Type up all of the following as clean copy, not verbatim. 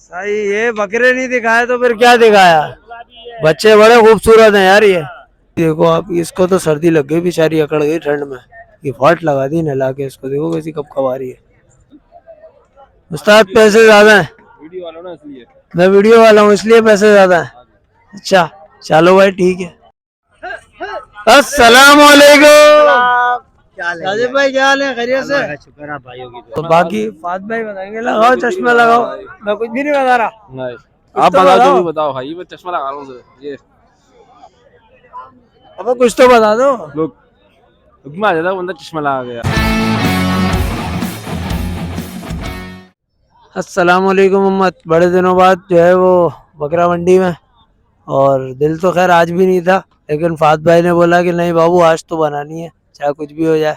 सही, ये बकरे नहीं दिखाए तो फिर क्या दिखाया। बच्चे बड़े खूबसूरत हैं यार ये। देखो आप, इसको तो सर्दी लग गई, बेचारी अकड़ गई ठंड में। ये फाट लगा दी नहला के इसको, देखो कैसी कब कब आ रही है। उस्ताद पैसे ज्यादा हैं। वीडियो वाला ना इसलिए, मैं वीडियो वाला हूँ इसलिए पैसे ज्यादा हैं। अच्छा चलो भाई ठीक है। अस्सलाम वालेकुम। राजीव भाई क्या हाल है, खैरियत से? शुक्र है भाइयों की। तो बाकी फात भाई बताएंगे, लगाओ चश्मा लगाओ। मैं कुछ भी नहीं बता रहा। नहीं आप बताओ, जो भी बताओ भाई, मैं चश्मा लगा रहा हूँ ये। अब कुछ तो बता दो। लोग आ जाता बंदा चश्मा लगा गया। अस्सलाम वालेकुम उम्मत, बड़े दिनों बाद जो है वो बकरा मंडी में। और दिल तो खैर आज भी नहीं था, लेकिन फात भाई ने बोला कि नहीं बाबू आज तो बनानी है, चाहे कुछ भी हो जाए।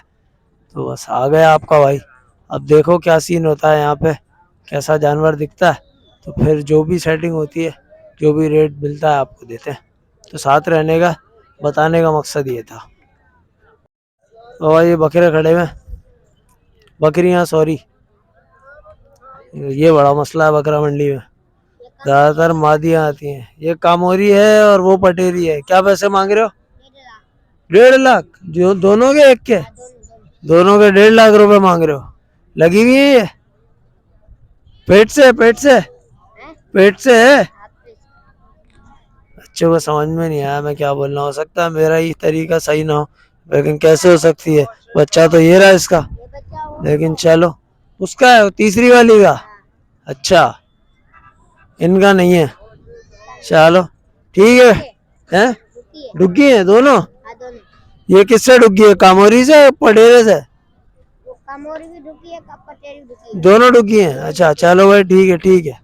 तो बस आ गया आपका भाई। अब देखो क्या सीन होता है यहाँ पे, कैसा जानवर दिखता है, तो फिर जो भी सेटिंग होती है, जो भी रेट मिलता है आपको देते हैं। तो साथ रहने का बताने का मकसद ये था। और ये बकरे खड़े हुए, बकरियाँ सॉरी, ये बड़ा मसला है बकरा मंडी में। ज़्यादातर मादियाँ आती हैं। ये कामोरी है और वो पटेरी है। क्या पैसे मांग रहे हो? 1.5 लाख। जो दोनों के, एक के? दोनों के 1.5 लाख रुपए मांग रहे हो? लगी हुई है ये? पेट से, पेट से, पेट से है? बच्चों को समझ में नहीं आया मैं क्या बोलना। हो सकता है मेरा ही तरीका सही ना हो, लेकिन कैसे हो सकती है। बच्चा तो ये रहा इसका, लेकिन चलो। उसका है तीसरी वाली का? अच्छा, इनका नहीं है। चलो ठीक है। हैं? डुग्गी है दोनों? ये किससे डुग्गी है, कामोरी से पटेरे से? कामोरी भी डुग्गी है, पटेरी डुग्गी है। दोनों डुग्गी हैं। अच्छा चलो भाई ठीक है ठीक है।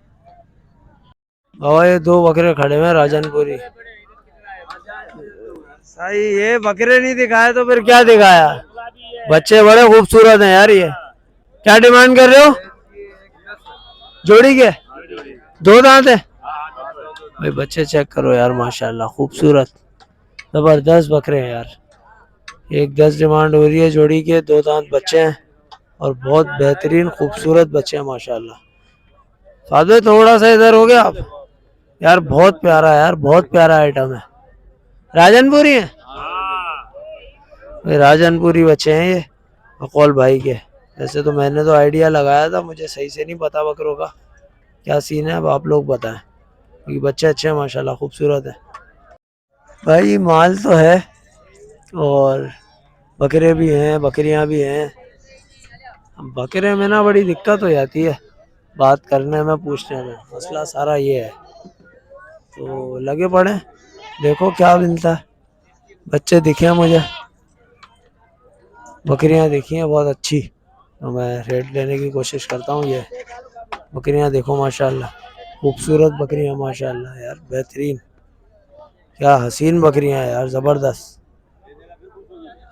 बाबा ये 2 बकरे खड़े हुए राजनपुरी। सही, ये बकरे नहीं दिखाए तो फिर क्या दिखाया। बच्चे बड़े खूबसूरत हैं यार ये। क्या डिमांड कर रहे हो जोड़ी के? 2 दांत है भाई। बच्चे चेक करो यार, माशाल्लाह खूबसूरत जबरदस्त बकरे हैं यार। 1.10 डिमांड हो रही है जोड़ी के। 2 दांत बच्चे हैं और बहुत बेहतरीन खूबसूरत बच्चे हैं माशाल्लाह। सादे थोड़ा सा इधर हो गया आप यार, बहुत प्यारा है यार, बहुत प्यारा आइटम है। राजनपुरी है भाई, राजनपुरी बच्चे हैं ये अकौल भाई के। वैसे तो मैंने तो आइडिया लगाया था, मुझे सही से नहीं पता बकरों का क्या सीन है। अब आप लोग बताएं, क्योंकि बच्चे अच्छे हैं माशाल्लाह, खूबसूरत है भाई। माल तो है और बकरे भी हैं, बकरियां भी हैं। बकरे में ना बड़ी दिक्कत हो जाती है बात करने में, पूछने में। मसला सारा ये है। तो लगे पड़े, देखो क्या मिलता है। बच्चे दिखे मुझे, बकरियां दिखी हैं बहुत अच्छी, तो मैं रेट लेने की कोशिश करता हूँ। ये बकरियां देखो माशाल्लाह, खूबसूरत बकरियां माशाल्लाह यार, बेहतरीन। क्या हसीन बकरियां यार, ज़बरदस्त।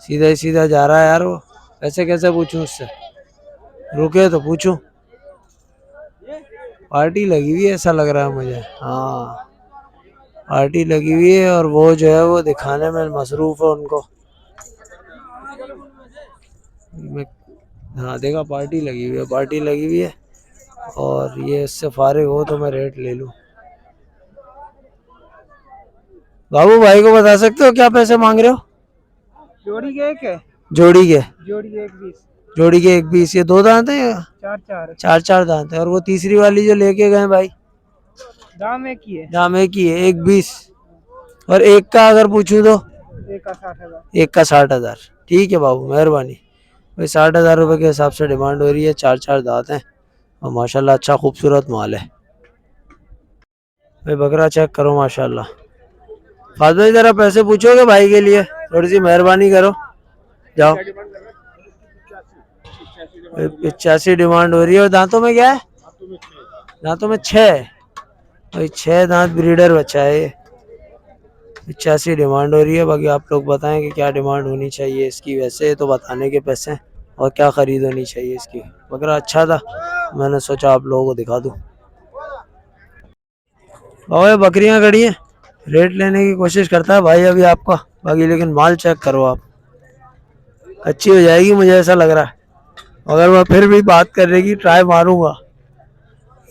सीधा ही सीधा जा रहा है यार वो। ऐसे कैसे पूछूं उससे, रुके तो पूछूं। पार्टी लगी हुई है ऐसा लग रहा है मुझे। हाँ पार्टी लगी हुई है, और वो जो है वो दिखाने में मसरूफ है उनको। हाँ देखा, पार्टी लगी हुई है, पार्टी लगी हुई है। और ये इससे फारिग हो तो मैं रेट ले लूँ। बाबू भाई को बता सकते हो क्या पैसे मांग रहे हो? जोड़ी के एक है। जोड़ी के? जोड़ी के 1.20। जोड़ी के 1.20। ये 2 दांत है या 4-4? 4-4 दांत है। और वो तीसरी वाली जो लेके गए भाई? दाम एक ही है। दाम एक ही है, 1.20। और एक का अगर पूछूं तो? एक का 60,000। एक का 60,000। ठीक है बाबू, मेहरबानी भाई। 60,000 रुपये के हिसाब से डिमांड हो रही है। 4-4 दांत हैं और माशाल्लाह अच्छा खूबसूरत माल है भाई। बकरा चेक करो माशाल्लाह। फादर भाई जरा पैसे पूछोगे भाई के लिए, थोड़ी सी मेहरबानी करो। जाओ। 85 डिमांड हो रही है। और दांतों में क्या है? दांतों में 6 भाई, 6 दांत ब्रीडर बच्चा है ये। 85 डिमांड हो रही है। बाकी आप लोग बताएं कि क्या डिमांड होनी चाहिए इसकी। वैसे तो बताने के पैसे हैं, और क्या खरीद होनी चाहिए इसकी। बकरा अच्छा था, मैंने सोचा आप लोगों को दिखा दूं। और बकरियां खड़ी हैं, रेट लेने की कोशिश करता है भाई अभी आपका। बाकी लेकिन माल चेक करो आप, अच्छी हो जाएगी मुझे ऐसा लग रहा है। अगर मैं फिर भी बात करने की ट्राई मारूंगा,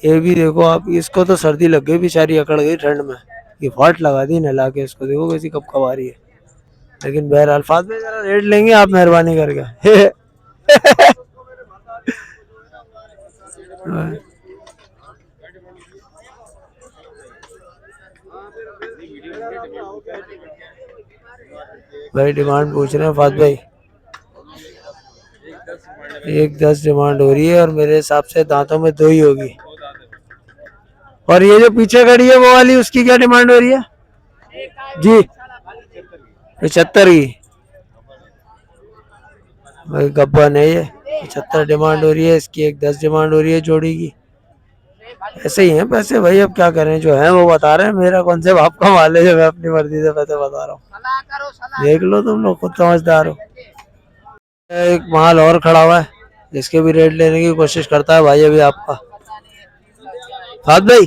ये भी देखो आप, इसको तो सर्दी लग गई, बेचारी अकड़ गई ठंड में, ये फाट लगा दी नहला के इसको, देखो कैसी कब कब आ रही है। लेकिन बहरहाल फात में जरा रेट लेंगे आप मेहरबानी करके। भाई डिमांड पूछ रहे हैं फात भाई, 1.10 डिमांड हो रही है और मेरे हिसाब से दांतों में 2 ही होगी। और ये जो पीछे खड़ी है वो वाली, उसकी क्या डिमांड हो रही है जी? 75 की। भाई गब्बन है ये, 75 डिमांड हो रही है इसकी, 1.10 डिमांड हो रही है जोड़ी की। ऐसे ही हैं पैसे भाई, अब क्या करें, जो है वो बता रहे हैं, मेरा कौन से बाप का माल है जो मैं अपनी मर्जी से पैसे बता रहा हूँ। देख लो तुम लोग, खुद समझदार हो। एक माल और खड़ा हुआ है, इसके भी रेट लेने की कोशिश करता है भाई अभी आपका। फात भाई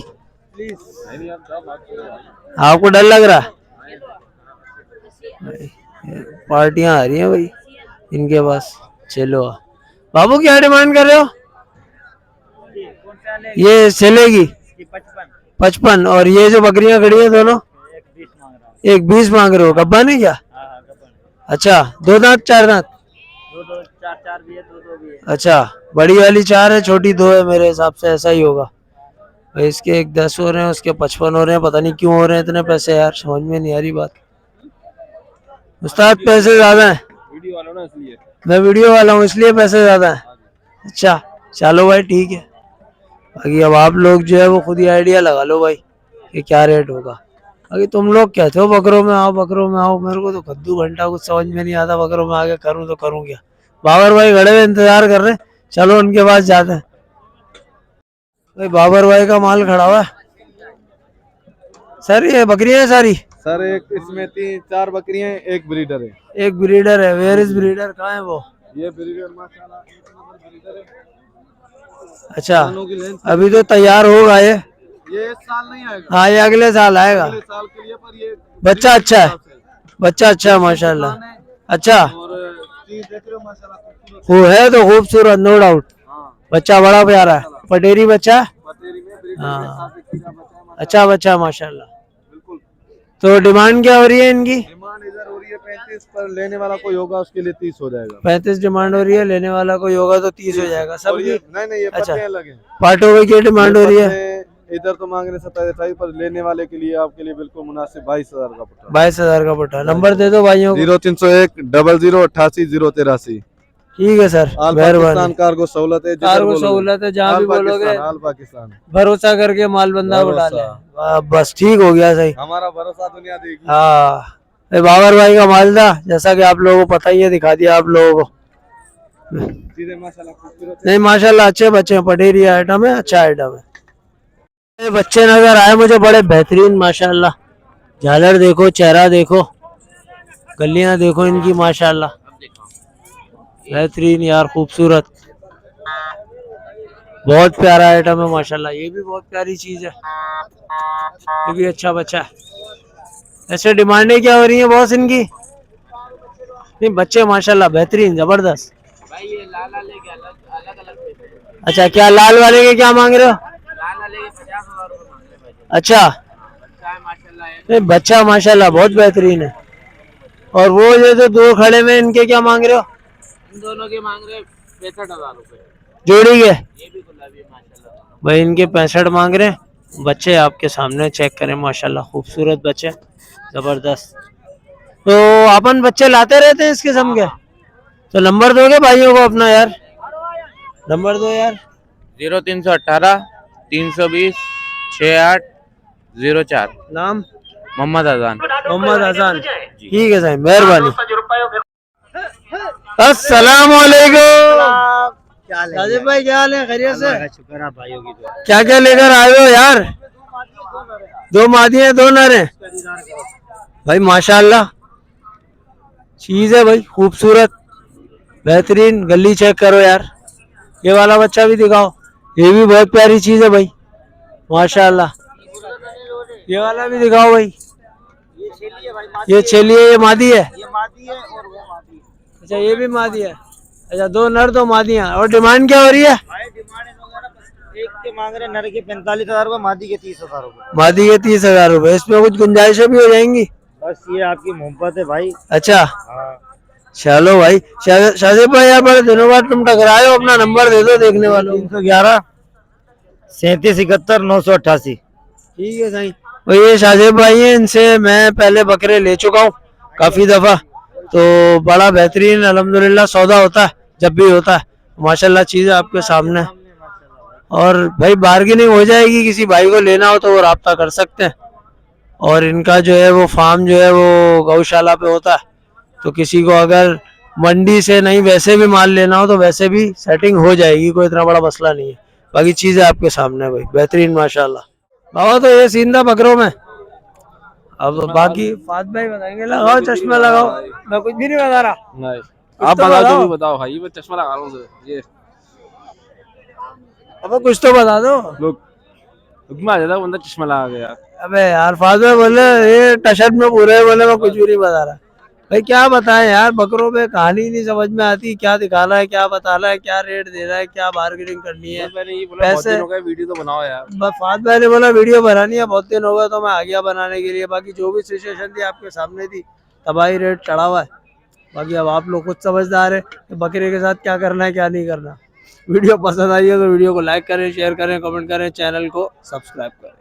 आपको डर लग रहा है? पार्टियां आ रही हैं भाई इनके पास। चलो बाबू क्या डिमांड कर रहे हो? ये चलेगी 55। और ये जो बकरियां खड़ी हैं दोनों? 1.20 मांग रहे हो। गब्बा नहीं क्या? अच्छा, 2 दांत 4 दांत? 4 भी है, 2 भी है। अच्छा, बड़ी वाली 4 है, छोटी 2 है, मेरे हिसाब से ऐसा ही होगा भाई। इसके 1.10 हो रहे हैं, उसके 55 हो रहे हैं, पता नहीं क्यों हो रहे हैं इतने पैसे यार, समझ में नहीं आ रही बात। उस्ताद पैसे ज्यादा है, वीडियो वाला ना इसलिए, मैं वीडियो वाला हूँ इसलिए पैसे ज्यादा है। अच्छा चलो भाई ठीक है, बाकी अब आप लोग जो है वो खुद ही आइडिया लगा लो भाई कि क्या रेट होगा। बाकी तुम लोग कहते हो बकरों में आओ, बकरों में आओ, मेरे को तो कद्दू घंटा कुछ समझ में नहीं आता, बकरों में आके करूँ तो करूँ क्या। बाबर भाई खड़े हुए इंतजार कर रहे हैं, चलो उनके पास जाते हैं। भाई बाबर भाई का माल खड़ा हुआ है सर, ये बकरियां हैं सारी? सर एक इसमें 3-4 बकरियां, एक ब्रीडर है। एक ब्रीडर है, वेयर इज ब्रीडर, कहाँ है वो? ये ब्रीडर माशाल्लाह एक नंबर ब्रीडर है। अच्छा, अभी तो तैयार होगा ये इस साल नहीं आएगा, हाँ ये अगले साल आएगा। अगले साल के लिए, पर ये बच्चा अच्छा है, बच्चा अच्छा है माशाल्लाह। अच्छा, और चीज देख रहे हो माशाल्लाह खूबसूरत वो है तो खूबसूरत नो डाउट, बच्चा बड़ा प्यारा है, पटेरी बच्चा। बटेरी में ब्रीडर हाँ। के साथ एक खीरा बचा है अच्छा बच्चा माशाल्लाह। बिल्कुल। तो डिमांड क्या हो रही है इनकी? डिमांड इधर हो रही है 35, पर लेने वाला कोई होगा उसके लिए 30 हो जाएगा। 35 डिमांड हो रही है, लेने वाला कोई होगा तो 30 हो जाएगा सब और की। ये नहीं ये अच्छा। पट्टे अलग हैं। पाटों की क्या डिमांड हो रही है? इधर तो मांग रहे 27-28, पर लेने वाले के लिए आपके लिए बिल्कुल मुनासिब 22,000 का पट्टा। 22,000 का पट्टा। नंबर दे दो भाइयों को। 0301 0088 083। ठीक है सर, पाकिस्तान कार्गो सहूलत है, कार्गो सहूलत है, जहाँ भी बोलोगे आल पाकिस्तान, भरोसा करके माल बंदा उठा ले। बस ठीक हो गया, सही। हमारा भरोसा दुनिया देगी। हाँ बाबर भाई का माल था, जैसा कि आप लोगों को पता ही है, दिखा दिया आप लोगों को। नहीं माशाल्लाह अच्छे बच्चे हैं, पटेरी आइटम है, अच्छा आइटम है। ये बच्चे नजर आए मुझे बड़े बेहतरीन माशाल्लाह, झालर देखो, चेहरा देखो, गलियां देखो इनकी माशाल्लाह, बेहतरीन यार, खूबसूरत, बहुत प्यारा आइटम है माशाल्लाह। ये भी बहुत प्यारी चीज है, ये भी अच्छा बच्चा है। ऐसे डिमांडें क्या हो रही है बॉस इनकी? नहीं बच्चे माशाल्लाह बेहतरीन, जबरदस्त। अच्छा, क्या लाल वाले के क्या मांग रहे हो? अच्छा, नहीं बच्चा माशाल्लाह बहुत बेहतरीन है। और वो ये जो 2 खड़े में, इनके क्या मांग रहे हो? इन दोनों के मांग रहे 65,000 रुपए जोड़ी के? ये भी गुलाबी माशाल्लाह। भाई इनके 65 मांग रहे हैं। बच्चे आपके सामने चेक करें माशाल्लाह, खूबसूरत बच्चे, जबरदस्त। तो अपन बच्चे लाते रहते हैं इस किस्म के, तो नंबर दोगे भाइयों को अपना यार? नंबर दो यार। 0318 320 6804। नाम? मोहम्मद अजान। मोहम्मद हसन। ठीक है साहब, मेहरबानी। अस्सलाम वालेकुम। राजीव भाई क्या हाल है, खैरियत से? शुक्र है भाइयों की दुआ। क्या क्या लेकर आए हो यार? 2 मादी हैं, 2 नर हैं भाई, माशाल्लाह चीज है भाई, खूबसूरत बेहतरीन। गली चेक करो यार, ये वाला बच्चा भी दिखाओ, ये भी बहुत प्यारी चीज है भाई माशाल्लाह। ये वाला भी दिखाओ भाई। ये छेली है, ये मादी है? ये मादी है और वो मादी है। अच्छा, ये भी मादी है। अच्छा, 2 नर 2 मादियाँ। और डिमांड क्या हो रही है? भाई डिमांड एक के मांग रहे नर के 45,000 रुपए, मादी के 30,000 रुपए। मादी के 30,000 रुपए। इसमें कुछ गुंजाइशें भी हो जाएंगी? बस ये आपकी मोहब्बत है भाई। अच्छा हाँ चलो भाई। शाजिब भाई यार बड़े दिनों बाद तुम टकराए हो, अपना नंबर दे दो देखने वालों को। 311 37 71 988। ठीक है सही। तो ये शाजिब भाई हैं, इनसे मैं पहले बकरे ले चुका हूँ काफी दफा, तो बड़ा बेहतरीन अल्हम्दुलिल्लाह सौदा होता है जब भी होता है। माशाल्लाह चीज आपके सामने है। और भाई बार्गेनिंग हो जाएगी, किसी भाई को लेना हो तो वो राब्ता कर सकते हैं। और इनका जो है वो फार्म जो है वो गौशाला पे होता है, तो किसी को अगर मंडी से नहीं वैसे भी माल लेना हो तो वैसे भी सेटिंग हो जाएगी, कोई इतना बड़ा मसला नहीं है। बाकी चीजें आपके सामने है भाई, बेहतरीन माशाल्लाह। बाबा तो ये सीन था बकरों में। अब बाकी फात भाई बताएंगे। लगाओ चश्मा लगाओ, मैं कुछ भी नहीं बता रहा। नहीं आप बताओ जो भी बताओ भाई, मैं चश्मा लगा रहा हूँ ये अब कुछ तो बता दो। लोग हुक्म आ जाता है, बंदा चश्मा लगा गया। अबे यार फात भाई बोले ये टशर में पूरे, बोले मैं कुछ भी नहीं बता रहा। भाई क्या बताएं यार, बकरों पे कहानी नहीं समझ में आती, क्या दिखाना है, क्या बताना है, क्या रेट देना है, क्या बार्गेनिंग करनी है। मैंने ये बोला बहुत दिन हो गए, वीडियो तो बनाओ यार। फात भाई ने बोला वीडियो बनानी है, बहुत दिन हो गए तो मैं आ गया बनाने के लिए। बाकी जो भी सिचुएशन थी आपके सामने थी, तबाही रेट चढ़ा हुआ है। बाकी अब आप लोग खुद समझदार है कि बकरे के साथ क्या करना है क्या नहीं करना। वीडियो पसंद आई है तो वीडियो को लाइक करें, शेयर करें, कमेंट करें, चैनल को सब्सक्राइब करें।